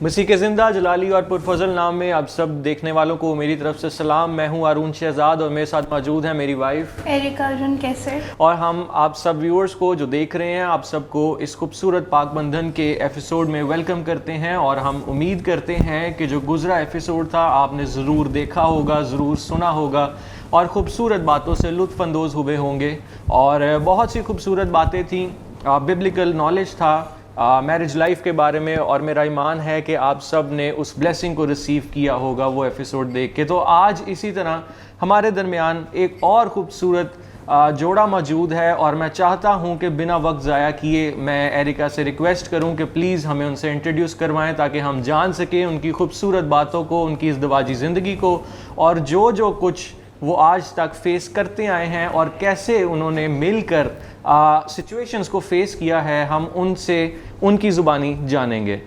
मसीह के ज़िंदा जलाली और पुरफजल नाम में आप सब देखने वालों को मेरी तरफ से सलाम। मैं हूं अरुण शहजाद और मेरे साथ मौजूद है मेरी वाइफ एरिका अर्जुन कैसे। और हम आप सब व्यूअर्स को जो देख रहे हैं, आप सबको इस खूबसूरत पाक बंधन के एपिसोड में वेलकम करते हैं। और हम उम्मीद करते हैं कि जो गुजरा एपिसोड था आपने ज़रूर देखा होगा, ज़रूर सुना होगा और ख़ूबसूरत बातों से लुत्फ़ अंदोज़ हुए होंगे। और बहुत सी खूबसूरत बातें थी, बिब्लिकल नॉलेज था मैरिज लाइफ के बारे में, और मेरा ईमान है कि आप सब ने उस ब्लेसिंग को रिसीव किया होगा वो एपिसोड देख के। तो आज इसी तरह हमारे दरमियान एक और ख़ूबसूरत जोड़ा मौजूद है और मैं चाहता हूं कि बिना वक्त ज़ाया किए मैं एरिका से रिक्वेस्ट करूं कि प्लीज़ हमें उनसे इंट्रोड्यूस करवाएं ताकि हम जान सकें उनकी खूबसूरत बातों को, उनकी इज़्दिवाजी ज़िंदगी को और जो कुछ वो आज तक फेस करते आए हैं और कैसे उन्होंने मिलकर सिचुएशंस को फेस किया है, हम उनसे उनकी ज़ुबानी जानेंगे।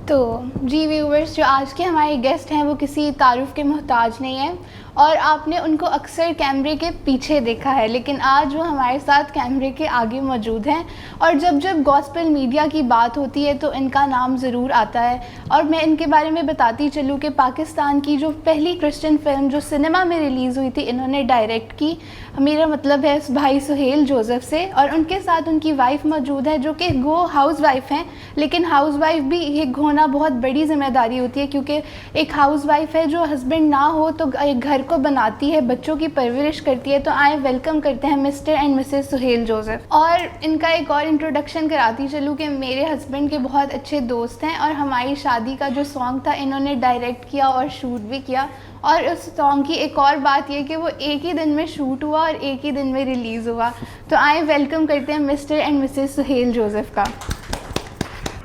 तो जी व्यूवर्स, जो आज के हमारे गेस्ट हैं वो किसी तारुफ के मोहताज नहीं हैं और आपने उनको अक्सर कैमरे के पीछे देखा है, लेकिन आज वो हमारे साथ कैमरे के आगे मौजूद हैं। और जब गॉस्पेल मीडिया की बात होती है तो इनका नाम ज़रूर आता है। और मैं इनके बारे में बताती चलूँ कि पाकिस्तान की जो पहली क्रिश्चियन फिल्म जो सिनेमा में रिलीज़ हुई थी इन्होंने डायरेक्ट की। मेरा मतलब है भाई सुहेल जोसेफ से। और उनके साथ उनकी वाइफ मौजूद है जो कि वो हाउस वाइफ हैं, लेकिन हाउस वाइफ भी एक होना बहुत बड़ी जिम्मेदारी होती है, क्योंकि एक हाउस वाइफ है जो हस्बैंड ना हो तो एक घर को बनाती है, बच्चों की परवरिश करती है। तो आए वेलकम करते हैं Mr and Mrs Suhel Joseph. और इनका एक और इंट्रोडक्शन कराती चलूँ कि मेरे हस्बैंड के बहुत अच्छे दोस्त हैं और हमारी शादी का जो सॉन्ग था इन्होंने डायरेक्ट किया और शूट भी किया। और उस सॉन्ग की एक और बात यह कि वो एक ही दिन में शूट हुआ और एक ही दिन में रिलीज़ हुआ। तो आए वेलकम करते हैं Mr and Mrs Suhel Joseph का।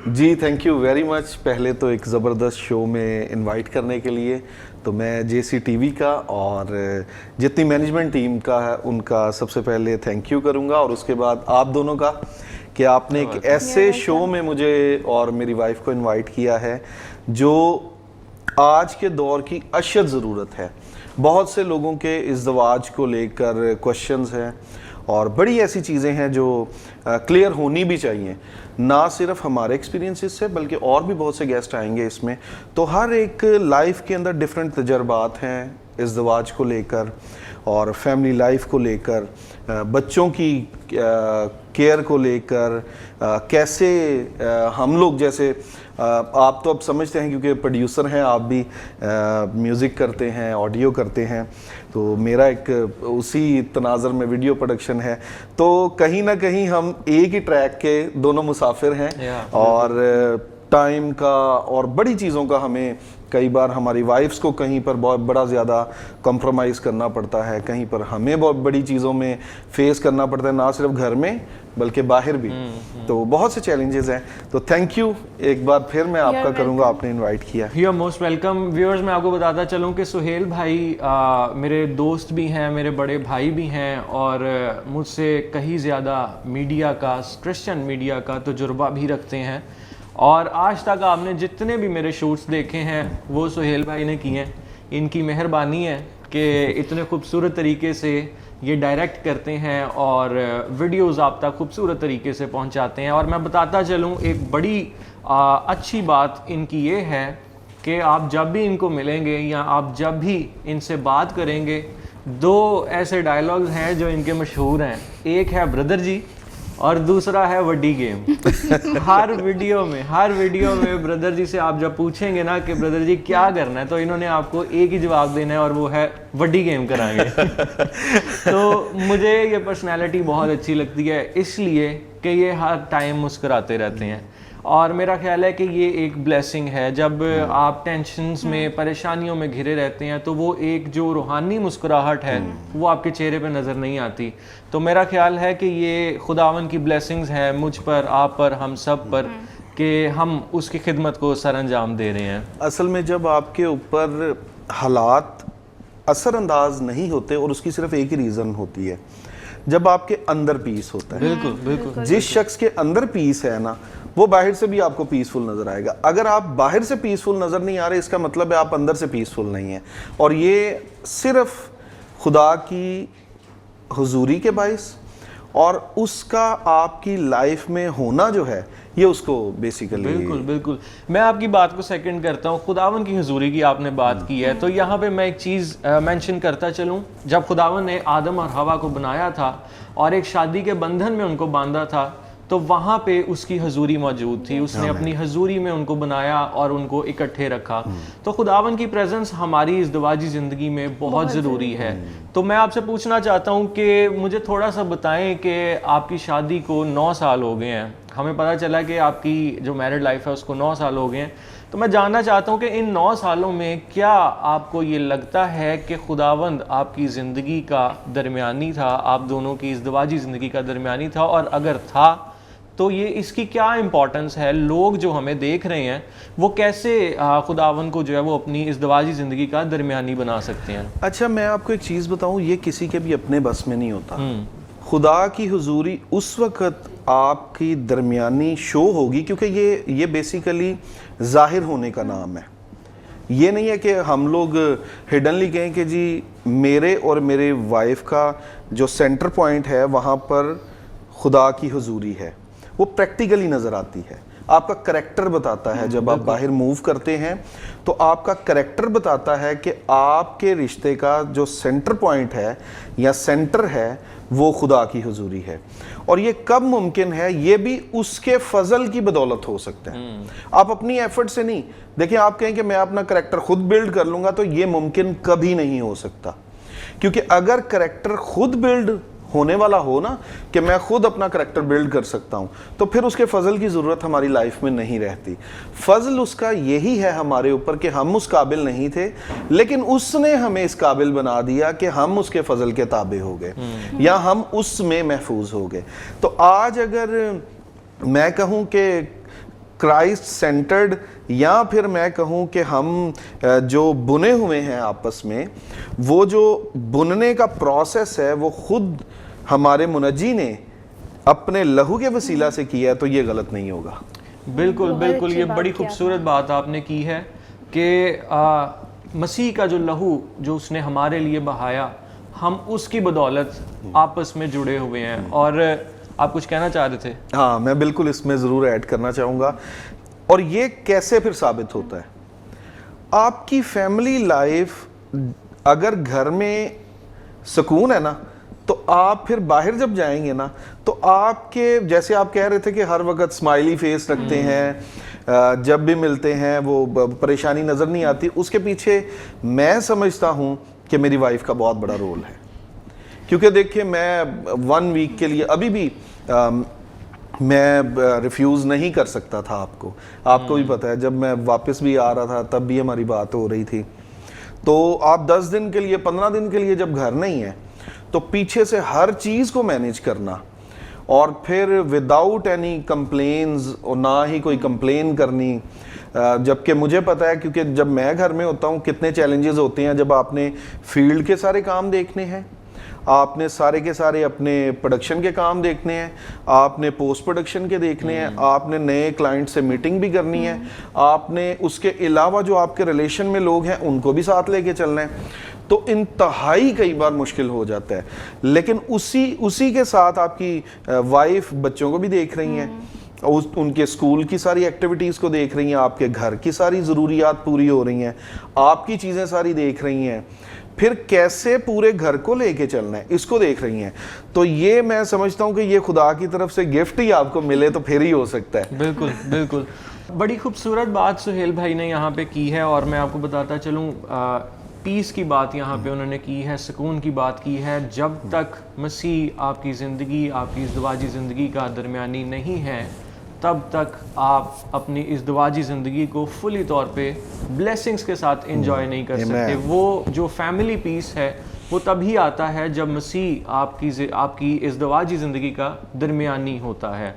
जी थैंक यू वेरी मच। पहले तो एक ज़बरदस्त शो में इनवाइट करने के लिए तो मैं जेसी टीवी का और जितनी मैनेजमेंट टीम का है उनका सबसे पहले थैंक यू करूंगा, और उसके बाद आप दोनों का कि आपने एक ऐसे शो में मुझे और मेरी वाइफ को इनवाइट किया है जो आज के दौर की अशद ज़रूरत है। बहुत से लोगों के इज़्दिवाज को लेकर क्वेश्चंस हैं और बड़ी ऐसी चीज़ें हैं जो क्लियर होनी भी चाहिए, ना सिर्फ हमारे एक्सपीरियंसेस से बल्कि और भी बहुत से गेस्ट आएंगे इसमें। तो हर एक लाइफ के अंदर डिफरेंट तजर्बात हैं इज़्दिवाज को लेकर और फैमिली लाइफ को लेकर, बच्चों की केयर को लेकर, कैसे हम लोग जैसे आप तो अब समझते हैं क्योंकि प्रोड्यूसर हैं आप भी, म्यूज़िक करते हैं, ऑडियो करते हैं, तो मेरा एक उसी तनाज़र में वीडियो प्रोडक्शन है। तो कहीं ना कहीं हम एक ही ट्रैक के दोनों मुसाफिर हैं और टाइम का और बड़ी चीज़ों का हमें कई बार हमारी वाइफ्स को कहीं पर बहुत बड़ा ज़्यादा कॉम्प्रोमाइज़ करना पड़ता है, कहीं पर हमें बहुत बड़ी चीज़ों में फेस करना पड़ता है, ना सिर्फ घर में बल्कि बाहर भी। तो बहुत से चैलेंजेस हैं। तो थैंक यू एक बार फिर मैं आपका करूँगा, आपने इनवाइट किया। You are most welcome. Viewers, मैं आपको बताता चलूँ कि सुहेल भाई मेरे दोस्त भी हैं, मेरे बड़े भाई भी हैं और मुझसे कहीं ज़्यादा मीडिया का, क्रिश्चियन मीडिया का तजुर्बा भी रखते हैं। और आज तक आपने जितने भी मेरे शूट्स देखे हैं वो सुहेल भाई ने किए हैं। इनकी मेहरबानी है कि इतने खूबसूरत तरीके से ये डायरेक्ट करते हैं और वीडियोस आप तक खूबसूरत तरीके से पहुंचाते हैं। और मैं बताता चलूँ एक बड़ी अच्छी बात इनकी ये है कि आप जब भी इनको मिलेंगे या आप जब भी इनसे बात करेंगे, दो ऐसे डायलॉग्स हैं जो इनके मशहूर हैं। एक है ब्रदर जी और दूसरा है वड्डी गेम। हर वीडियो में ब्रदर जी से आप जब पूछेंगे ना कि ब्रदर जी क्या करना है, तो इन्होंने आपको एक ही जवाब देना है और वो है वड्डी गेम कराएंगे। तो मुझे ये पर्सनैलिटी बहुत अच्छी लगती है इसलिए कि ये हर टाइम मुस्कुराते रहते हैं और मेरा ख्याल है कि ये एक ब्लेसिंग है। जब आप टेंशन्स में, परेशानियों में घिरे रहते हैं तो वो एक जो रूहानी मुस्कुराहट है वो आपके चेहरे पे नज़र नहीं आती। तो मेरा ख्याल है कि ये खुदावन की ब्लेसिंग्स है मुझ पर, आप पर, हम सब पर, कि हम उसकी खिदमत को सरअंजाम दे रहे हैं। असल में जब आपके ऊपर हालात असरअंदाज नहीं होते और उसकी सिर्फ एक ही रीज़न होती है, जब आपके अंदर पीस होता है। बिल्कुल बिल्कुल। जिस शख्स के अंदर पीस है ना, वो बाहर से भी आपको पीसफुल नजर आएगा। अगर आप बाहर से पीसफुल नजर नहीं आ रहे, इसका मतलब है आप अंदर से पीसफुल नहीं है। और ये सिर्फ खुदा की हुजूरी के बाइस और उसका आपकी लाइफ में होना जो है ये उसको बेसिकली। बिल्कुल बिल्कुल, मैं आपकी बात को सेकंड करता हूँ। खुदावन की हुजूरी की आपने बात की है, तो यहाँ पे मैं एक चीज़ मेंशन करता चलूँ। जब खुदावन ने आदम और हवा को बनाया था और एक शादी के बंधन में उनको बांधा था, तो वहाँ पे उसकी हजूरी मौजूद थी। उसने अपनी हजूरी में उनको बनाया और उनको इकट्ठे रखा। तो खुदावन की प्रेजेंस हमारी इस दवाजी ज़िंदगी में बहुत ज़रूरी है। तो मैं आपसे पूछना चाहता हूँ कि मुझे थोड़ा सा बताएं कि आपकी शादी को 9 साल हो गए हैं। हमें पता चला कि आपकी जो मैरिड लाइफ है उसको 9 साल हो गए हैं। तो मैं जानना चाहता हूँ कि इन 9 सालों में क्या आपको ये लगता है कि खुदावंद आपकी ज़िंदगी का दरमियानी था, आप दोनों की इस दवाजी ज़िंदगी का दरमियानी था, और अगर था तो ये इसकी क्या इम्पोर्टेंस है? लोग जो हमें देख रहे हैं वो कैसे खुदावन को जो है वो अपनी इस दवाजी ज़िंदगी का दरमियानी बना सकते हैं? अच्छा, मैं आपको एक चीज़ बताऊं, ये किसी के भी अपने बस में नहीं होता। खुदा की हुजूरी उस वक़्त आपकी दरमियानी शो होगी क्योंकि ये बेसिकली ज़ाहिर होने का नाम है। ये नहीं है कि हम लोग हिडनली कहें कि जी मेरे और मेरे वाइफ का जो सेंटर पॉइंट है वहाँ पर खुदा की हुजूरी है। वो प्रैक्टिकली नज़र आती है। आपका करैक्टर बताता है, जब आप बाहर मूव करते हैं तो आपका करैक्टर बताता है कि आपके रिश्ते का जो सेंटर पॉइंट है या सेंटर है वो खुदा की हुजूरी है। और ये कब मुमकिन है? ये भी उसके फजल की बदौलत हो सकता है। आप अपनी एफर्ट से नहीं। देखिए, आप कहें कि मैं अपना करैक्टर खुद बिल्ड कर लूंगा, तो ये मुमकिन कभी नहीं हो सकता। क्योंकि अगर करैक्टर खुद बिल्ड होने वाला हो ना, कि मैं खुद अपना करैक्टर बिल्ड कर सकता हूं, तो फिर उसके फजल की ज़रूरत हमारी लाइफ में नहीं रहती। फजल उसका यही है हमारे ऊपर कि हम उस काबिल नहीं थे, लेकिन उसने हमें इस काबिल बना दिया कि हम उसके फजल के ताबे हो गए या हम उसमें महफूज हो गए। तो आज अगर मैं कहूँ कि क्राइस्ट सेंटर्ड, या फिर मैं कहूँ कि हम जो बुने हुए हैं आपस में, वो जो बुनने का प्रोसेस है वो खुद हमारे मुनज्जी ने अपने लहू के वसीला से किया है, तो ये गलत नहीं होगा। बिल्कुल बिल्कुल, ये बड़ी खूबसूरत बात आपने की है कि मसीह का जो लहू जो उसने हमारे लिए बहाया, हम उसकी बदौलत आपस में जुड़े हुए हैं। और आप कुछ कहना चाह रहे थे? हाँ, मैं बिल्कुल इसमें ज़रूर ऐड करना चाहूँगा। और ये कैसे फिर साबित होता है? आपकी फैमिली लाइफ अगर घर में सुकून है ना, तो आप फिर बाहर जब जाएंगे ना, तो आपके, जैसे आप कह रहे थे कि हर वक्त स्माइली फेस रखते हैं, जब भी मिलते हैं वो परेशानी नज़र नहीं आती। उसके पीछे मैं समझता हूँ कि मेरी वाइफ का बहुत बड़ा रोल है। क्योंकि देखिए, मैं 1 वीक के लिए अभी भी मैं रिफ्यूज़ नहीं कर सकता था। आपको भी पता है, जब मैं वापस भी आ रहा था तब भी हमारी बात हो रही थी। तो आप 10 दिन के लिए, 15 दिन के लिए जब घर नहीं है, तो पीछे से हर चीज़ को मैनेज करना, और फिर विदाउट एनी कंप्लेन्स, और ना ही कोई कंप्लेन करनी, जबकि मुझे पता है, क्योंकि जब मैं घर में होता हूँ कितने चैलेंजेस होते हैं। जब आपने फील्ड के सारे काम देखने हैं, आपने सारे के सारे अपने प्रोडक्शन के काम देखने हैं, आपने पोस्ट प्रोडक्शन के देखने हैं, आपने नए क्लाइंट से मीटिंग भी करनी है, आपने उसके अलावा जो आपके रिलेशन में लोग हैं उनको भी साथ लेके चलना है। तो इंतहाई कई बार मुश्किल हो जाता है। लेकिन उसी के साथ आपकी वाइफ बच्चों को भी देख रही हैं, उनके स्कूल की सारी एक्टिविटीज़ को देख रही हैं, आपके घर की सारी ज़रूरियात पूरी हो रही हैं, आपकी चीज़ें सारी देख रही हैं, फिर कैसे पूरे घर को लेके चलना है इसको देख रही हैं। तो ये मैं समझता हूँ कि ये खुदा की तरफ से गिफ्ट ही आपको मिले तो फिर ही हो सकता है। बिल्कुल बिल्कुल, बड़ी खूबसूरत बात सुहेल भाई ने यहाँ पे की है। और मैं आपको बताता चलूँ, पीस की बात यहाँ पे उन्होंने की है, सुकून की बात की है। जब तक मसीह आपकी ज़िंदगी, आपकी इस दवाजी ज़िंदगी का दरमियानी नहीं है, तब तक आप अपनी इस दवाजी ज़िंदगी को फुली तौर पे ब्लेसिंग्स के साथ एंजॉय नहीं कर सकते। वो जो फैमिली पीस है वो तभी आता है जब मसीह आपकी इस दवाजी ज़िंदगी का दरमियानी होता है।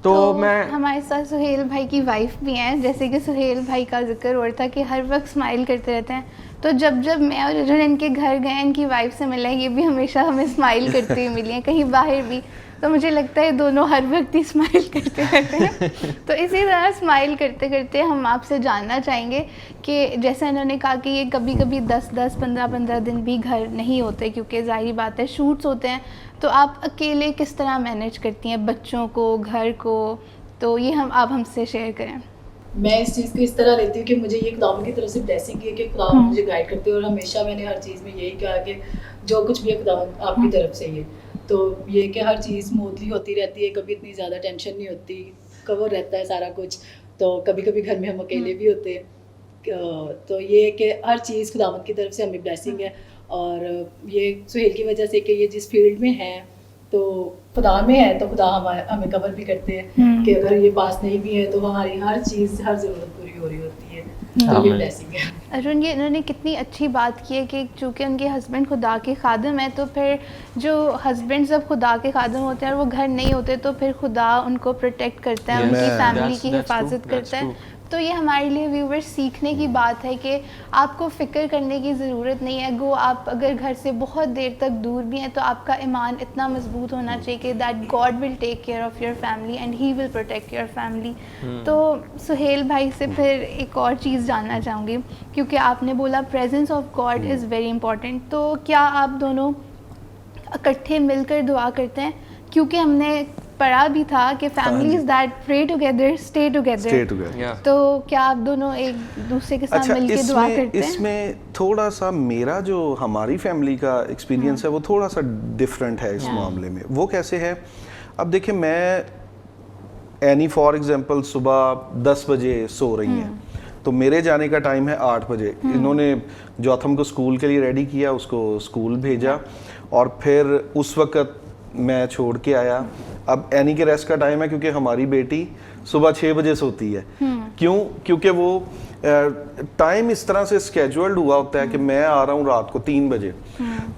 तो मैं, हमारे साथ सुहेल भाई की वाइफ भी हैं, जैसे कि सुहेल भाई का जिक्र हो रहा था कि हर वक्त स्माइल करते रहते हैं। तो जब मैं और इनके घर गए, इनकी वाइफ से मिले, ये भी हमेशा हमें स्माइल करती हुई मिली हैं, कहीं बाहर भी। तो मुझे लगता है दोनों हर वक्त ही स्माइल करते रहते हैं। तो इसी तरह स्माइल करते करते हम आपसे जानना चाहेंगे कि जैसा इन्होंने कहा कि ये कभी कभी 10-10, 15-15 दिन भी घर नहीं होते क्योंकि जाहिर बात है शूट्स होते हैं, तो आप अकेले किस तरह मैनेज करती हैं बच्चों को, घर को, तो ये आप हमसे शेयर करें। मैं इस चीज़ को इस तरह लेती हूँ कि मुझे ये खुदा की तरफ से ब्लेसिंग है कि खुदा मुझे गाइड करते हैं, और हमेशा मैंने हर चीज़ में यही कहा कि जो कुछ भी है खुदा आपकी तरफ से ही है। तो ये कि हर चीज़ स्मूथली होती रहती है, कभी इतनी ज़्यादा टेंशन नहीं होती, कवर रहता है सारा कुछ। तो कभी कभी घर में हम अकेले भी होते हैं, तो ये कि हर चीज़ खुदावंद की तरफ से हमें ब्लेसिंग है। और ये सुहेल की वजह से कि ये जिस फील्ड में है तो खुदा में है, तो खुदा हमें कवर भी करते हैं कि अगर ये पास नहीं भी है तो हमारी हर चीज़, हर ज़रूरत पूरी हो रही होती है। तो ये ब्लेसिंग है। अरुण, ये इन्होंने कितनी अच्छी बात की है कि चूँकि उनके हस्बैंड खुदा के खादिम है, तो फिर जो हस्बैंड जब खुदा के खादिम होते हैं और वो घर नहीं होते तो फिर खुदा उनको प्रोटेक्ट करता है, उनकी फैमिली की हिफाजत करता है। तो ये हमारे लिए व्यूवर्स सीखने की बात है कि आपको फ़िक्र करने की ज़रूरत नहीं है। गो आप अगर घर से बहुत देर तक दूर भी हैं तो आपका ईमान इतना मजबूत होना चाहिए कि that God will take care of your family and he will protect your family. तो सुहेल भाई से फिर एक और चीज़ जानना चाहूँगी, क्योंकि आपने बोला presence of God is very important, तो क्या आप दोनों इकट्ठे मिलकर दुआ करते हैं? क्योंकि हमने पढ़ा भी था कि families that pray together stay together, तो क्या आप दोनों एक दूसरे के साथ मिलकर दुआ करते हैं? इसमें थोड़ा सा मेरा जो हमारी फैमिली का एक्सपीरियंस है वो थोड़ा सा डिफरेंट है इस मामले में। वो कैसे है, अब देखिए मैं एनी फॉर एग्जांपल सुबह 10 बजे सो रही हैं, तो मेरे जाने का टाइम है 8 बजे। इन्होंने जोथम को स्कूल के लिए रेडी किया, उसको स्कूल भेजा और फिर उस वक्त मैं छोड़ के आया। अब एनी के रेस्ट का टाइम है क्योंकि हमारी बेटी सुबह 6 बजे सोती है। क्यों? क्योंकि वो टाइम इस तरह से स्केड्यूल्ड हुआ होता है कि मैं आ रहा हूँ रात को 3 बजे।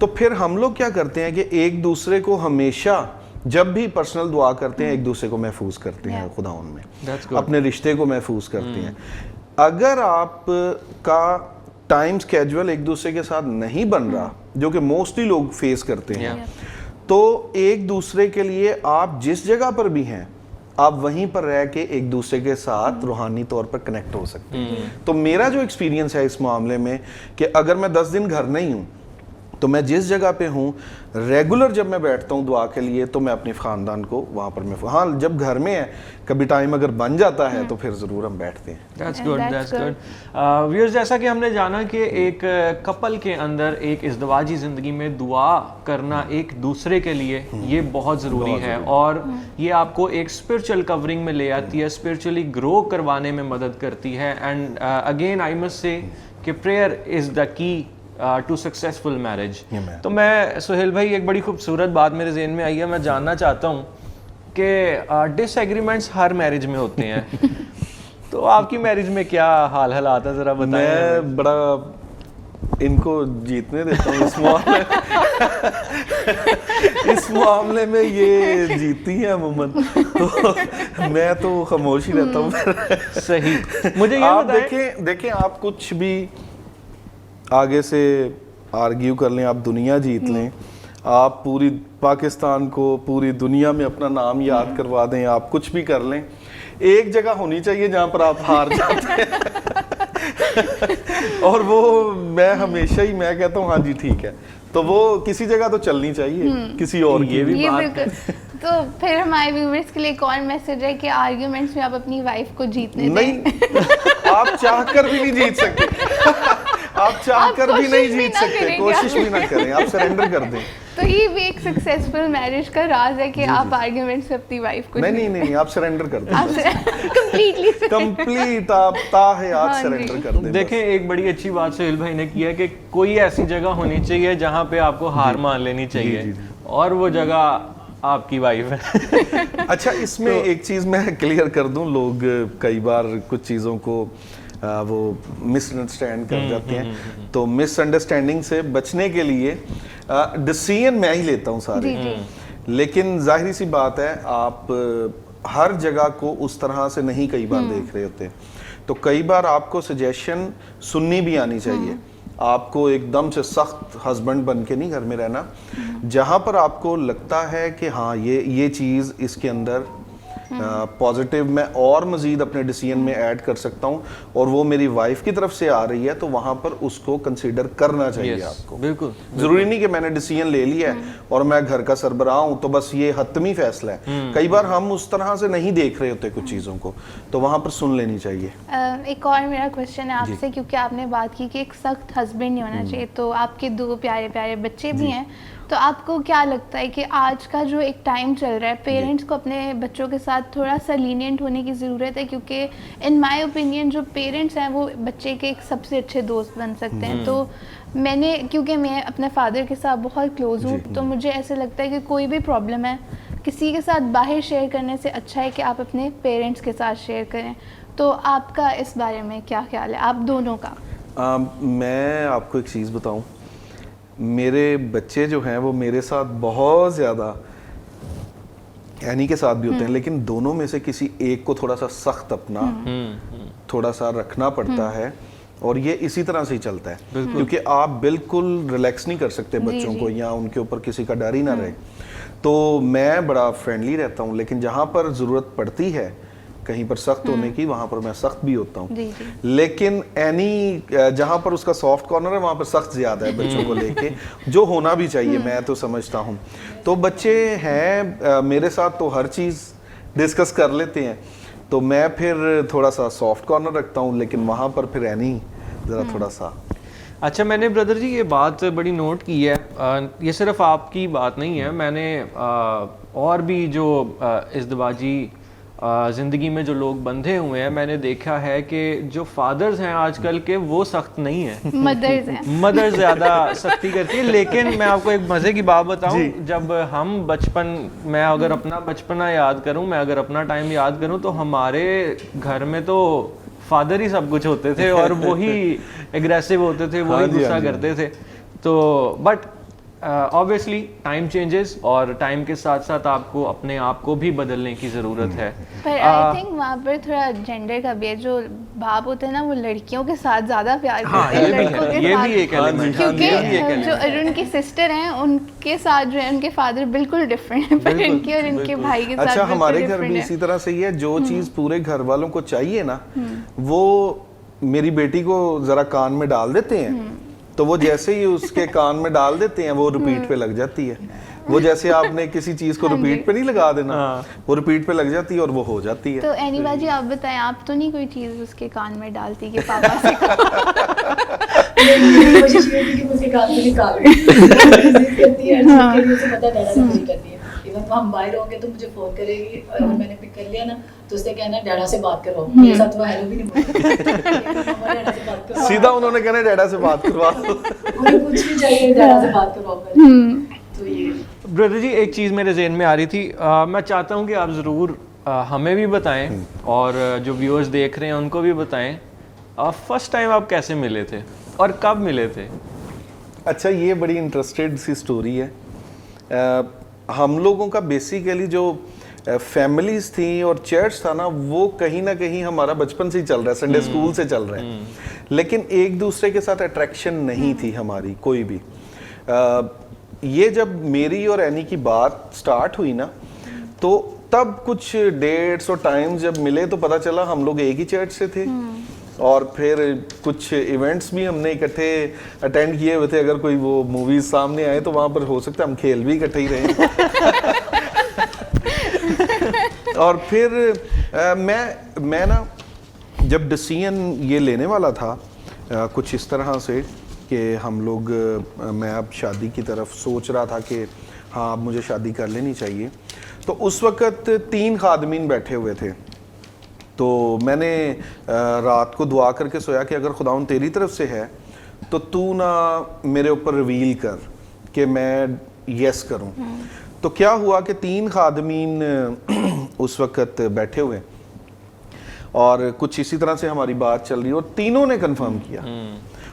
तो फिर हम लोग क्या करते हैं कि एक दूसरे को हमेशा जब भी पर्सनल दुआ करते हैं एक दूसरे को महफूज करते हैं खुदा उनमें, अपने रिश्ते को महफूज करते हैं। अगर आप का टाइम स्केड्यूल एक दूसरे के साथ नहीं बन रहा, जो कि मोस्टली लोग फेस करते हैं, तो एक दूसरे के लिए आप जिस जगह पर भी हैं आप वहीं पर रह के एक दूसरे के साथ रूहानी तौर पर कनेक्ट हो सकते हैं। तो मेरा जो एक्सपीरियंस है इस मामले में कि अगर मैं 10 दिन घर नहीं हूँ तो मैं जिस जगह पे हूँ रेगुलर जब मैं बैठता हूँ दुआ के लिए तो मैं अपने ख़ानदान को वहाँ पर मैं, हाँ जब घर में है कभी टाइम अगर बन जाता है तो फिर ज़रूर हम बैठते हैं। That's good, that's good. Viewers, जैसा कि हमने जाना कि एक कपल के अंदर एक इज़्दिवाजी ज़िंदगी में दुआ करना एक दूसरे के लिए ये बहुत ज़रूरी है, और ये आपको एक स्पिरिचुअल कवरिंग में ले आती है, स्पिरिचुअली ग्रो करवाने में मदद करती है। And again I must say कि prayer is the key to successful marriage. तो मैं सुहेल भाई, एक बड़ी खूबसूरत बात मेरे ज़हन में आई है, मैं जानना चाहता हूँ कि डिसएग्रीमेंट्स हर मैरिज में होते हैं तो आपकी मैरिज में क्या हाल हालात है, ज़रा बताएं। मैं बड़ा इनको जीतने देता हूँ इस मामले इस मामले में ये जीती है अमूमन, तो मैं तो खामोश ही रहता हूँ। सही, मुझे ये आप बताएं। देखें आप कुछ भी आगे से आर्ग्यू कर लें, आप दुनिया जीत लें, आप पूरी पाकिस्तान को पूरी दुनिया में अपना नाम याद करवा दें, आप कुछ भी कर लें, एक जगह होनी चाहिए जहां पर आप हार जाते हैं और वो मैं हमेशा ही मैं कहता हूँ हाँ जी ठीक है, तो वो किसी जगह तो चलनी चाहिए किसी और की। ये भी ये बात है। तो फिर हमारे व्यूअर्स के लिए एक और मैसेज है कि आर्ग्यूमेंट्स में आप अपनी वाइफ को जीतने नहीं, आप चाहकर भी नहीं जीत सकते आप चाहकर भी नहीं जीत सकते, कोशिश भी ना करें, आप सरेंडर कर दें। तो ये भी एक सक्सेसफुल मैरिज का राज है कि आप आर्ग्यूमेंट्स में अपनी वाइफ को नहीं आप सरेंडर कर दें, कंप्लीटली कंप्लीट आप ताहयात सरेंडर कर दें। देखें, एक बड़ी अच्छी बात सुहेल भाई ने की है कि कोई ऐसी जगह होनी चाहिए जहां पे आपको हार मान लेनी चाहिए, और वो जगह आपकी वाइफ है। अच्छा, इसमें एक चीज मैं क्लियर कर दूं, लोग कई बार कुछ चीजों को वो मिसअंडरस्टैंड कर जाते हैं, तो मिसअंडरस्टैंडिंग से बचने के लिए डिसीजन मैं ही लेता हूँ सारे, लेकिन जाहिर सी बात है आप हर जगह को उस तरह से नहीं कई बार देख रहे होते, तो कई बार आपको सजेशन सुननी भी आनी चाहिए। आपको एकदम से सख्त हस्बैंड बन के नहीं घर में रहना। जहाँ पर आपको लगता है कि हाँ ये चीज़ इसके अंदर पॉजिटिव मैं और मज़ीद अपने डिसीजन में ऐड कर सकता हूँ और वो मेरी वाइफ की तरफ से आ रही है, तो वहाँ पर उसको कंसीडर करना चाहिए आपको। बिल्कुल, ज़रूरी नहीं कि मैंने डिसीजन ले लिया है और मैं घर का सरबराह हूँ तो बस ये हतमी फैसला है। कई बार हम उस तरह से नहीं देख रहे होते कुछ चीज़ों को, तो वहाँ पर सुन लेनी चाहिए। एक और मेरा क्वेश्चन है आपसे, क्योंकि आपने बात की कि एक सख्त हस्बैंड नहीं होना चाहिए, तो आपके 2 प्यारे प्यारे बच्चे भी हैं, तो आपको क्या लगता है कि आज का जो एक टाइम चल रहा है, पेरेंट्स को अपने बच्चों के साथ थोड़ा सा लीनियंट होने की ज़रूरत है? क्योंकि इन माय ओपिनियन जो पेरेंट्स हैं वो बच्चे के एक सबसे अच्छे दोस्त बन सकते हैं। तो क्योंकि मैं अपने फादर के साथ बहुत क्लोज हूँ, तो मुझे ऐसे लगता है कि कोई भी प्रॉब्लम है किसी के साथ बाहर शेयर करने से अच्छा है कि आप अपने पेरेंट्स के साथ शेयर करें। तो आपका इस बारे में क्या ख्याल है, आप दोनों का? मैं आपको एक चीज़ बताऊं, मेरे बच्चे जो हैं वो मेरे साथ बहुत ज़्यादा, एनी के साथ भी होते हैं, लेकिन दोनों में से किसी एक को थोड़ा सा सख्त अपना थोड़ा सा रखना पड़ता है, और ये इसी तरह से ही चलता है, क्योंकि आप बिल्कुल रिलैक्स नहीं कर सकते बच्चों को, या उनके ऊपर किसी का डर ही ना रहे। तो मैं बड़ा फ्रेंडली रहता हूँ, लेकिन जहाँ पर ज़रूरत पड़ती है कहीं पर सख्त होने की, वहाँ पर मैं सख्त भी होता हूँ। लेकिन एनी जहाँ पर उसका सॉफ्ट कॉर्नर है वहाँ पर सख्त ज़्यादा है बच्चों को लेके, जो होना भी चाहिए, मैं तो समझता हूँ। तो बच्चे हैं मेरे साथ तो हर चीज़ डिस्कस कर लेते हैं, तो मैं फिर थोड़ा सा सॉफ्ट कॉर्नर रखता हूँ, लेकिन वहाँ पर फिर एनी ज़रा थोड़ा सा। अच्छा, मैंने ब्रदर जी ये बात बड़ी नोट की है, ये सिर्फ आपकी बात नहीं है, मैंने और भी जो इज़्दिवाजी ज़िंदगी में जो लोग बंधे हुए हैं, मैंने देखा है कि जो फादर्स हैं आजकल के वो सख्त नहीं है, मदर्स हैं। मदर ज़्यादा सख्ती करती है। लेकिन मैं आपको एक मज़े की बात बताऊं, जब हम मैं अगर अपना बचपना याद करूं, मैं अगर अपना टाइम याद करूं, तो हमारे घर में तो फादर ही सब कुछ होते थे और वही एग्रेसिव होते थे, वही गुस्सा करते थे। तो बट ऑब्वियसली टाइम चेंजेस, और टाइम के साथ साथ आपको अपने आप को भी बदलने की ज़रूरत है। पर आई थिंक वहाँ पर थोड़ा जेंडर का भी है, जो बाप होते हैं ना वो लड़कियों के साथ ज़्यादा प्यार करते हैं, लड़कों के ये साथ। भी एक एलिमेंट, क्योंकि जो अरुण की सिस्टर हैं उनके साथ जो है उनके फादर बिल्कुल डिफरेंट है, पर इनके और इनके भाई के साथ। अच्छा, हमारे घर भी इसी तरह से ही है, जो चीज़ पूरे घर वालों को चाहिए ना, वो मेरी बेटी को ज़रा कान में डाल देते हैं, तो वो जैसे ही उसके कान में डाल देते हैं वो रिपीट पे लग जाती है। वो जैसे आपने किसी चीज को रिपीट पे नहीं लगा देना, वो रिपीट पे लग जाती है और वो हो जाती है। तो एनिवा जी आप बताएं, आप तो नहीं कोई चीज उसके कान में डालती कि पापा से कोशिश ये कि मुझे कान से निकाल करती है, उसे पता डरा नहीं करती है। इवन हम बाहर होंगे तो मुझे फोन करेगी, और मैंने पिक कर लिया ना तो उसने कहना डैडा से बात करो, मेरे साथ वो हेलो भी नहीं बोलती, सीधा उन्होंने कहना डैडा से बात करवा दो, उन्हें कुछ भी चाहिए डैडा से बात करवाओ। तो ये ब्रदर जी एक चीज़ मेरे जहन में आ रही थी, मैं चाहता हूँ कि आप ज़रूर हमें भी बताएं और जो व्यूअर्स देख रहे हैं उनको भी बताएं, फर्स्ट टाइम आप कैसे मिले थे और कब मिले थे? अच्छा, ये बड़ी इंटरेस्टेड सी स्टोरी है। हम लोगों का बेसिकली जो फैमिलीज थी और चर्च था ना, वो कहीं ना कहीं हमारा बचपन से ही चल रहा है, संडे स्कूल से चल रहा है, लेकिन एक दूसरे के साथ अट्रैक्शन नहीं थी हमारी कोई भी। ये जब मेरी और एनी की बात स्टार्ट हुई ना, तो तब कुछ डेट्स और टाइम्स जब मिले तो पता चला हम लोग एक ही चर्च से थे, और फिर कुछ इवेंट्स भी हमने इकट्ठे अटेंड किए हुए थे। अगर कोई वो मूवीज सामने आए तो वहाँ पर हो सकता है हम खेल भी इकट्ठे ही रहे। और फिर मैं ना जब डिसीजन ये लेने वाला था कुछ इस तरह से कि हम लोग मैं अब शादी की तरफ सोच रहा था कि हाँ अब मुझे शादी कर लेनी चाहिए, तो उस वक़्त 3 खादमीन बैठे हुए थे। तो मैंने रात को दुआ करके सोया कि अगर खुदावन तेरी तरफ से है तो तू ना मेरे ऊपर रिवील कर कि मैं यस करूं। तो क्या हुआ कि 3 खादमीन उस वक़्त बैठे हुए और कुछ इसी तरह से हमारी बात चल रही, और तीनों ने कंफर्म किया।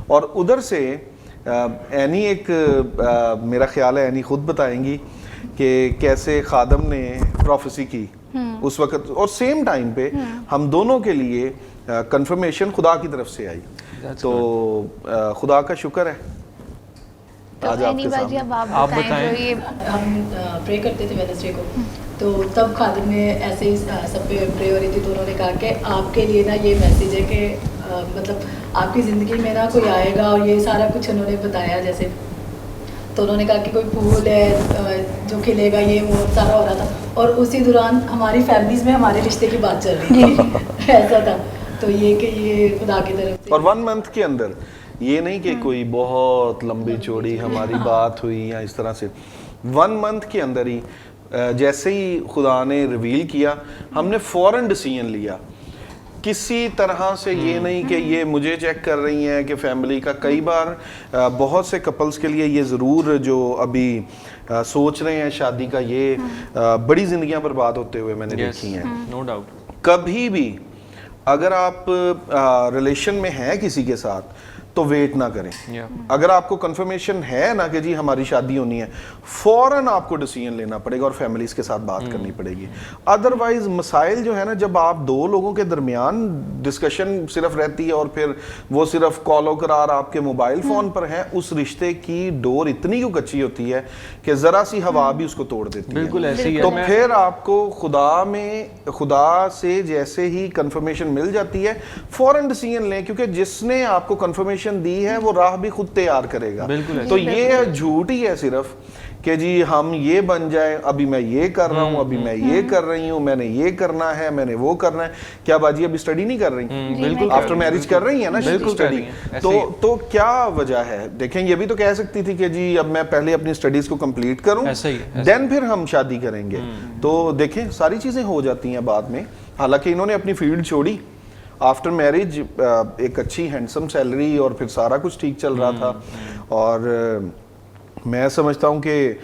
और उधर से एनी एक मेरा ख्याल है एनी खुद बताएंगी कि कैसे खादम ने प्रोफेसी की उस वक्त, और सेम टाइम पे हम दोनों के लिए कंफर्मेशन खुदा की तरफ से आई। तो खुदा का शुक्र है तो आज आपके एनी बाजी सामने। अब आप आप बताएं बताएं। जो ये हम प्रे करते थे वेडनेसडे को, तो तब खादिम ने ऐसे ही सब पे प्रे हो रही थी, तो उन्होंने कहा कि आपके लिए ना ये मैसेज है कि मतलब आपकी ज़िंदगी में ना कोई आएगा, और ये सारा कुछ उन्होंने बताया जैसे। तो उन्होंने कहा कि कोई फूल है जो खिलेगा, ये वो सारा हो रहा था, और उसी दौरान हमारी फैमिलीज में हमारे रिश्ते की बात चल रही थी ऐसा था। तो ये कि ये खुदा की तरफ से। और 1 मंथ के अंदर, ये नहीं कि कोई बहुत लंबी चौड़ी हमारी बात हुई या इस तरह से, 1 मंथ के अंदर ही जैसे ही खुदा ने रिवील किया, हमने फौरन डिसीजन लिया। किसी तरह से ये नहीं कि ये मुझे चेक कर रही हैं कि फैमिली का, कई बार बहुत से कपल्स के लिए ये ज़रूर जो अभी सोच रहे हैं शादी का, ये बड़ी ज़िंदगियां बर्बाद होते हुए मैंने देखी हैं। No doubt. कभी भी अगर आप रिलेशन में हैं किसी के साथ, तो वेट ना करें। अगर आपको कंफर्मेशन है ना कि जी हमारी शादी होनी है, फौरन आपको डिसीजन लेना पड़ेगा और फैमिलीज के साथ बात करनी पड़ेगी। अदरवाइज मसाइल जो है ना, जब आप दो लोगों के दरमियान डिस्कशन सिर्फ रहती है और फिर वो सिर्फ कॉलो करार आपके मोबाइल फोन पर है, उस रिश्ते की डोर इतनी क्यों कच्ची होती है कि जरा सी हवा भी उसको तोड़ देती है। बिल्कुल ऐसे ही है। तो फिर आपको खुदा से जैसे ही कंफर्मेशन मिल जाती है, फौरन डिसीजन लें, क्योंकि जिसने आपको कंफर्मेशन दी है वो राह भी खुद तैयार करेगा। बिल्कुल तो ये झूठ ही है सिर्फ कि जी हम ये बन जाए, अभी मैं ये कर रहा हूँ, अभी मैं ये कर रही हूँ, मैंने ये करना है, मैंने वो करना है। क्या बाजी अभी स्टडी नहीं कर रही? बिल्कुल आफ्टर मैरिज कर रही है ना स्टडी। तो क्या वजह है? देखें, ये भी तो कह सकती थी कि जी अब मैं पहले अपनी स्टडीज को कंप्लीट करूं, देन फिर हम शादी करेंगे। तो देखें, सारी चीजें हो जाती हैं बाद में। हालांकि इन्होंने अपनी फील्ड छोड़ी आफ्टर मैरिज, एक अच्छी हैंडसम सैलरी और फिर सारा कुछ ठीक चल रहा था। और मैं समझता हूं कि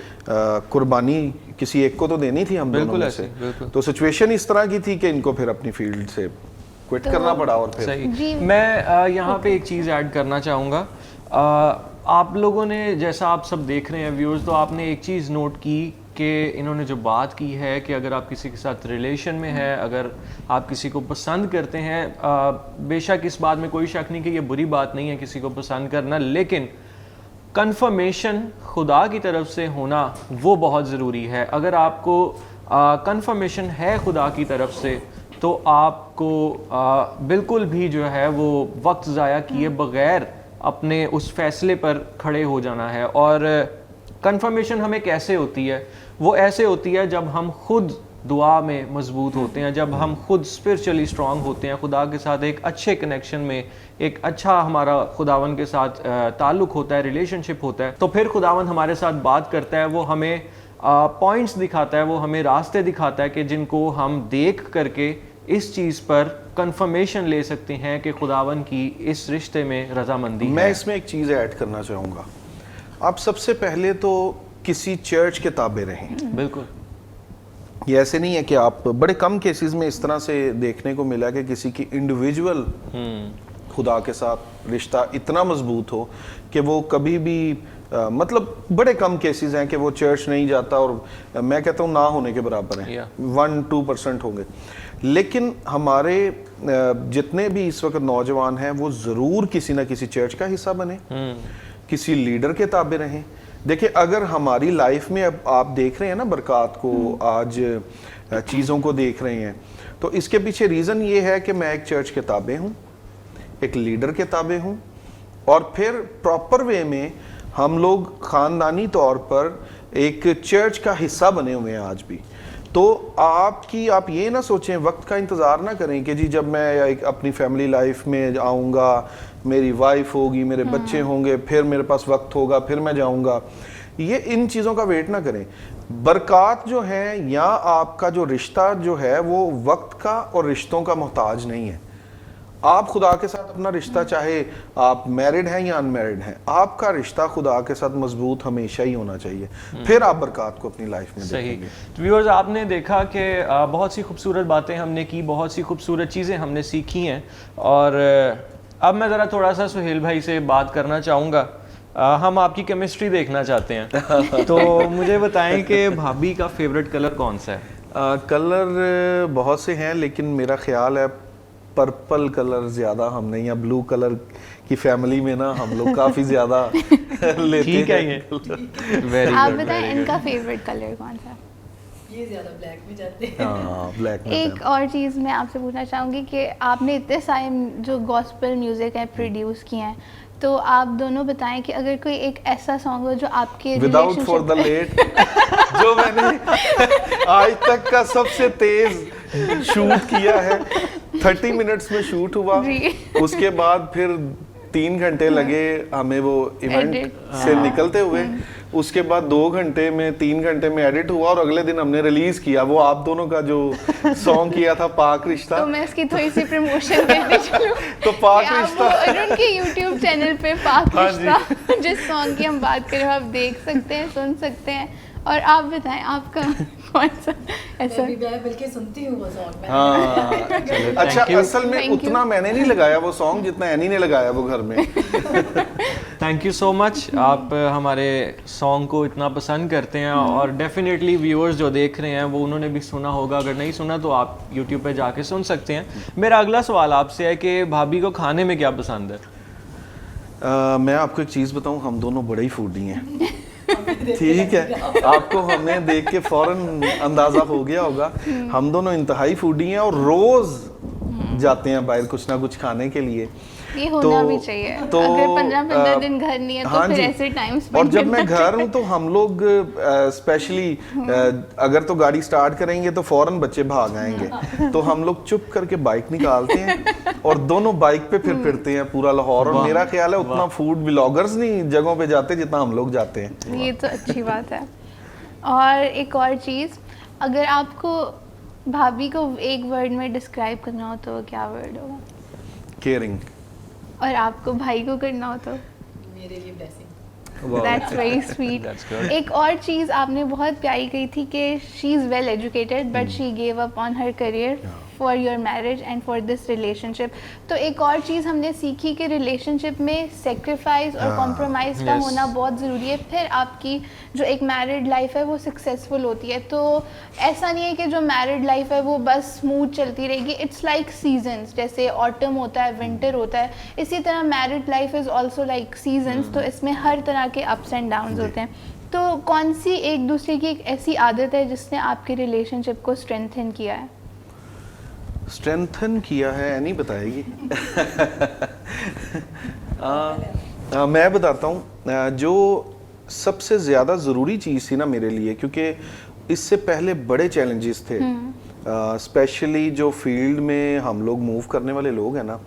कुर्बानी किसी एक को तो देनी थी हम दोनों में से। तो सिचुएशन इस तरह की थी कि इनको फिर अपनी फील्ड से क्विट करना पड़ा। और फिर सही। मैं यहाँ पे एक चीज़ ऐड करना चाहूँगा। आप लोगों ने, जैसा आप सब देख रहे हैं व्यूअर्स, तो आपने एक चीज़ नोट की कि इन्होंने जो बात की है कि अगर आप किसी के साथ रिलेशन में हैं, अगर आप किसी को पसंद करते हैं, बेशक इस बात में कोई शक नहीं कि ये बुरी बात नहीं है किसी को पसंद करना, लेकिन कंफर्मेशन खुदा की तरफ से होना वो बहुत ज़रूरी है। अगर आपको कंफर्मेशन है खुदा की तरफ से, तो आपको बिल्कुल भी जो है वो वक्त ज़ाया किए बग़ैर अपने उस फैसले पर खड़े हो जाना है। और कंफर्मेशन हमें कैसे होती है? वो ऐसे होती है जब हम खुद दुआ में मजबूत होते हैं, जब हम खुद स्पिरिचुअली स्ट्रांग होते हैं, खुदा के साथ एक अच्छे कनेक्शन में, एक अच्छा हमारा खुदावन के साथ ताल्लुक़ होता है, रिलेशनशिप होता है, तो फिर खुदावन हमारे साथ बात करता है। वो हमें पॉइंट्स दिखाता है, वो हमें रास्ते दिखाता है कि जिनको हम देख करके इस चीज़ पर कंफर्मेशन ले सकते हैं कि खुदावन की इस रिश्ते में रजामंदी है। मैं इसमें एक चीज़ ऐड करना चाहूँगा। आप सबसे पहले तो किसी चर्च के ताबे रहें। बिल्कुल। ये ऐसे नहीं है कि आप, बड़े कम केसेस में इस तरह से देखने को मिला कि किसी की इंडिविजुअल खुदा के साथ रिश्ता इतना मजबूत हो कि वो कभी भी मतलब बड़े कम केसेस हैं कि वो चर्च नहीं जाता, और मैं कहता हूँ ना होने के बराबर हैं। 1-2% होंगे। लेकिन हमारे जितने भी इस वक्त नौजवान हैं, वो ज़रूर किसी ना किसी चर्च का हिस्सा बने, किसी लीडर के ताबे रहें। देखिए, अगर हमारी लाइफ में अब आप देख रहे हैं ना बरक़ात को, आज चीज़ों को देख रहे हैं, तो इसके पीछे रीज़न ये है कि मैं एक चर्च के ताबे हूँ, एक लीडर के ताबे हूँ, और फिर प्रॉपर वे में हम लोग ख़ानदानी तौर पर एक चर्च का हिस्सा बने हुए हैं आज भी। तो आप ये ना सोचें, वक्त का इंतज़ार ना करें कि जी जब मैं एक अपनी फैमिली लाइफ में आऊँगा, मेरी वाइफ होगी, मेरे बच्चे होंगे, फिर मेरे पास वक्त होगा, फिर मैं जाऊँगा। ये इन चीज़ों का वेट ना करें। बरक़ात जो है या आपका जो रिश्ता जो है वो वक्त का और रिश्तों का मोहताज नहीं है। आप खुदा के साथ अपना रिश्ता, चाहे आप मैरिड हैं या अनमैरिड हैं, आपका रिश्ता खुदा के साथ मजबूत हमेशा ही होना चाहिए, फिर आप बरक़ात को अपनी लाइफ में देखेंगे। तो व्यूअर्स, आपने देखा कि बहुत सी खूबसूरत बातें हमने की, बहुत सी खूबसूरत चीज़ें हमने सीखी हैं। और अब मैं ज़रा थोड़ा सा सुहेल भाई से बात करना चाहूँगा। हम आपकी केमिस्ट्री देखना चाहते हैं। तो मुझे बताएं कि भाभी का फेवरेट कलर कौन सा है? कलर बहुत से हैं, लेकिन मेरा ख्याल है पर्पल कलर ज़्यादा हमने, या ब्लू कलर की फैमिली में ना हम लोग काफ़ी ज़्यादा लेते ठीक है हैं। ये वेरी आप गुड, बताएं वेरी इनका फेवरेट कलर कौन सा? ये ज़्यादा ब्लैक में जाते हैं। हाँ, ब्लैक में एक और चीज़ मैं आपसे पूछना चाहूँगी कि आपने इतने सारे जो गॉस्पेल म्यूज़िक है प्रोड्यूस किए हैं, तो आप दोनों बताएं कि अगर कोई एक ऐसा सॉन्ग हो जो आपके विदाउट फॉर द लेट जो मैंने आज तक का सबसे तेज शूट किया है, 30 मिनट्स में शूट हुआ, जी। उसके बाद फिर 3 घंटे लगे हमें वो इवेंट Edit। से निकलते हुए, उसके बाद 2 घंटे में 3 घंटे में एडिट हुआ और अगले दिन हमने रिलीज किया वो आप दोनों का जो सॉन्ग किया था पाक रिश्ता। तो मैं इसकी थोड़ी सी प्रमोशन करते चलूं तो पाक कि आप रिश्ता वो अरुण के YouTube चैनल पे पाक हाँ जी। रिश्ता जिस सॉन्ग की हम बात करें आप देख सकते हैं, सुन सकते हैं। और आप बताएं आपका कौन सा ऐसा? मैं बल्कि सुनती हूँ वो सॉन्ग। हाँ अच्छा, Thank you। असल में Thank you। उतना मैंने नहीं लगाया वो सॉन्ग जितना एनी ने लगाया वो घर में। Thank you so much. आप हमारे सॉन्ग को इतना पसंद करते हैं और डेफिनेटली व्यूअर्स जो देख रहे हैं वो उन्होंने भी सुना होगा, अगर नहीं सुना तो आप यूट्यूब पे जाके सुन सकते हैं। मेरा अगला सवाल आपसे है कि भाभी को खाने में क्या पसंद है? मैं आपको एक चीज़ बताऊं, हम दोनों बड़े ही फूडी हैं। ठीक है, आपको हमें देख के फौरन अंदाजा हो गया होगा, हम दोनों इंतहाई फूडी हैं और रोज जाते हैं बाहर कुछ ना कुछ खाने के लिए। ये होना भी चाहिए। अगर 15-15 दिन घर नहीं है तो हाँ फिर जी। ऐसे टाइम और स्पेंड जब मैं घर हूँ तो हम लोग स्पेशली अगर तो गाड़ी स्टार्ट करेंगे तो फौरन बच्चे भाग आएंगे, तो हम लोग चुप करके बाइक निकालते हैं और दोनों बाइक पे फिर फिरते हैं पूरा लाहौर। और मेरा ख्याल है उतना फूड ब्लॉगर्स नहीं जगहों पे जाते जितना हम लोग जाते हैं। ये तो अच्छी बात है। और एक और चीज़, अगर आपको भाभी को एक वर्ड में डिस्क्राइब करना हो तो क्या वर्ड होगा? केयरिंग। और आपको भाई को करना हो तो? मेरे लिए blessing. That's very sweet. That's good। एक और चीज़ आपने बहुत प्यारी कही थी कि she is well educated but she gave up on her career for your marriage and for this relationship। तो एक और चीज़ हमने सीखी कि रिलेशनशिप में सेक्रीफाइस और कॉम्प्रोमाइज़ का Yes। होना बहुत ज़रूरी है, फिर आपकी जो एक मैरिड लाइफ है वो सक्सेसफुल होती है। तो ऐसा नहीं है कि जो मैरिड लाइफ है वो बस स्मूथ चलती रहेगी। इट्स लाइक सीजन्स, जैसे ऑटम होता है, विंटर होता है, इसी तरह married life is also like seasons. तो इसमें हर तरह के अप्स एंड डाउन्स होते हैं। तो कौन सी एक दूसरे की एक ऐसी आदत है जिसने आपके रिलेशनशिप को स्ट्रेंथन किया है? स्ट्रेंथन किया है नहीं बताएगी। मैं बताता हूँ जो सबसे ज़्यादा ज़रूरी चीज़ थी ना मेरे लिए, क्योंकि इससे पहले बड़े चैलेंजेस थे, स्पेशली जो फील्ड में हम लोग मूव करने वाले लोग हैं ना,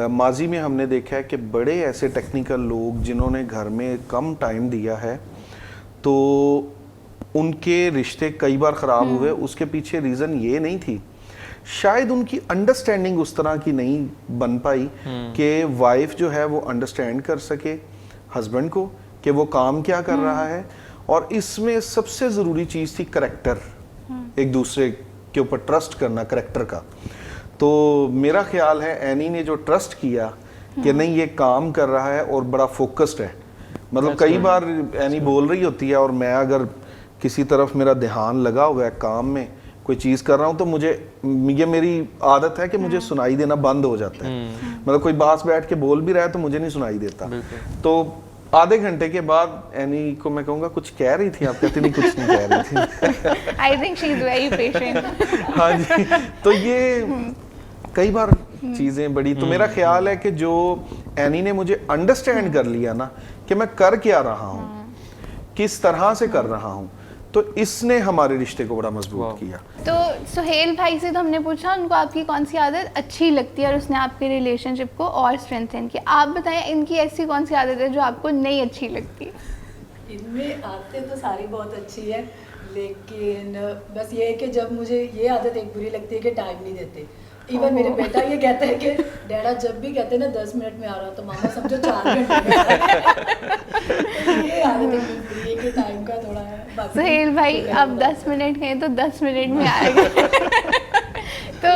माजी में हमने देखा है कि बड़े ऐसे टेक्निकल लोग जिन्होंने घर में कम टाइम दिया है तो उनके रिश्ते कई बार ख़राब हुए। उसके पीछे रीज़न ये नहीं थी, शायद उनकी अंडरस्टैंडिंग उस तरह की नहीं बन पाई कि वाइफ जो है वो अंडरस्टैंड कर सके हस्बैंड को कि वो काम क्या कर रहा है। और इसमें सबसे ज़रूरी चीज़ थी करेक्टर, एक दूसरे के ऊपर ट्रस्ट करना करेक्टर का। तो मेरा ख्याल है एनी ने जो ट्रस्ट किया कि नहीं ये काम कर रहा है और बड़ा फोकस्ड है, मतलब कई बार एनी बोल रही होती है और मैं अगर किसी तरफ मेरा ध्यान लगा हुआ है काम में, कोई चीज़ कर रहा हूँ, तो मुझे ये मेरी आदत है कि मुझे सुनाई देना बंद हो जाता है। मतलब कोई पास बैठ के बोल भी रहा है तो मुझे नहीं सुनाई देता। तो आधे घंटे के बाद एनी को मैं कहूँगा कुछ कह रही थी, आप कहती नहीं कुछ नहीं कह रही थी। I think she is very patient. हाँ जी, तो ये कई बार चीज़ें बड़ी, तो मेरा ख्याल है कि जो एनी ने मुझे अंडरस्टैंड कर लिया ना कि मैं कर क्या रहा हूँ, किस तरह से कर रहा हूँ, तो इसने हमारे रिश्ते को बड़ा मजबूत किया। तो सुहेल भाई से तो हमने पूछा उनको आपकी कौन सी आदत अच्छी लगती है और उसने आपके रिलेशनशिप को और स्ट्रेंथन किया। आप बताएं इनकी ऐसी कौन सी आदत है जो आपको नहीं अच्छी लगती? इनमें आदतें तो सारी बहुत अच्छी है, लेकिन बस ये है कि जब मुझे ये आदत एक बुरी लगती है कि टाइम नहीं देते। इवन मेरे बेटा ये कहता है कि डैडा जब भी कहते हैं ना 10 मिनट में आ रहा हूँ तो मामा समझो 4 घंटे में आ रहा है। ये आदत एक बुरी है कि टाइम का थोड़ा है। सुहेल भाई अब 10 मिनट हैं तो 10 मिनट में आएगा। तो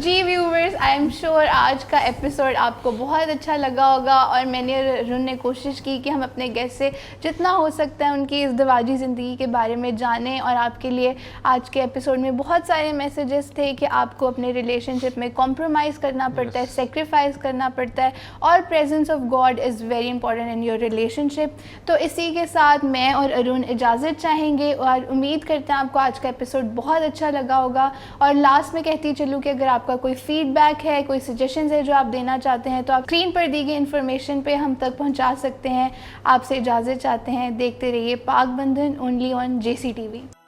जी व्यूवर्स, आई एम श्योर आज का एपिसोड आपको बहुत अच्छा लगा होगा और मैंने और अरुण ने कोशिश की कि हम अपने गेस्ट से जितना हो सकता है उनकी इस दवाजी ज़िंदगी के बारे में जानें। और आपके लिए आज के एपिसोड में बहुत सारे मैसेजेस थे कि आपको अपने रिलेशनशिप में कॉम्प्रोमाइज़ करना पड़ता है, सेक्रीफाइस करना पड़ता है और presence of God is very important in your relationship. तो इसी के साथ मैं और अरुण इजाज़त चाहेंगे और उम्मीद करते हैं आपको आज का एपिसोड बहुत अच्छा लगा होगा। और लास्ट में कहती चलूँ कि अगर आपका कोई फीडबैक है, कोई सजेशंस है जो आप देना चाहते हैं तो आप स्क्रीन पर दी गई इन्फॉर्मेशन पे हम तक पहुंचा सकते हैं। आपसे इजाज़त चाहते हैं। देखते रहिए पाक बंधन ओनली ऑन JCTV।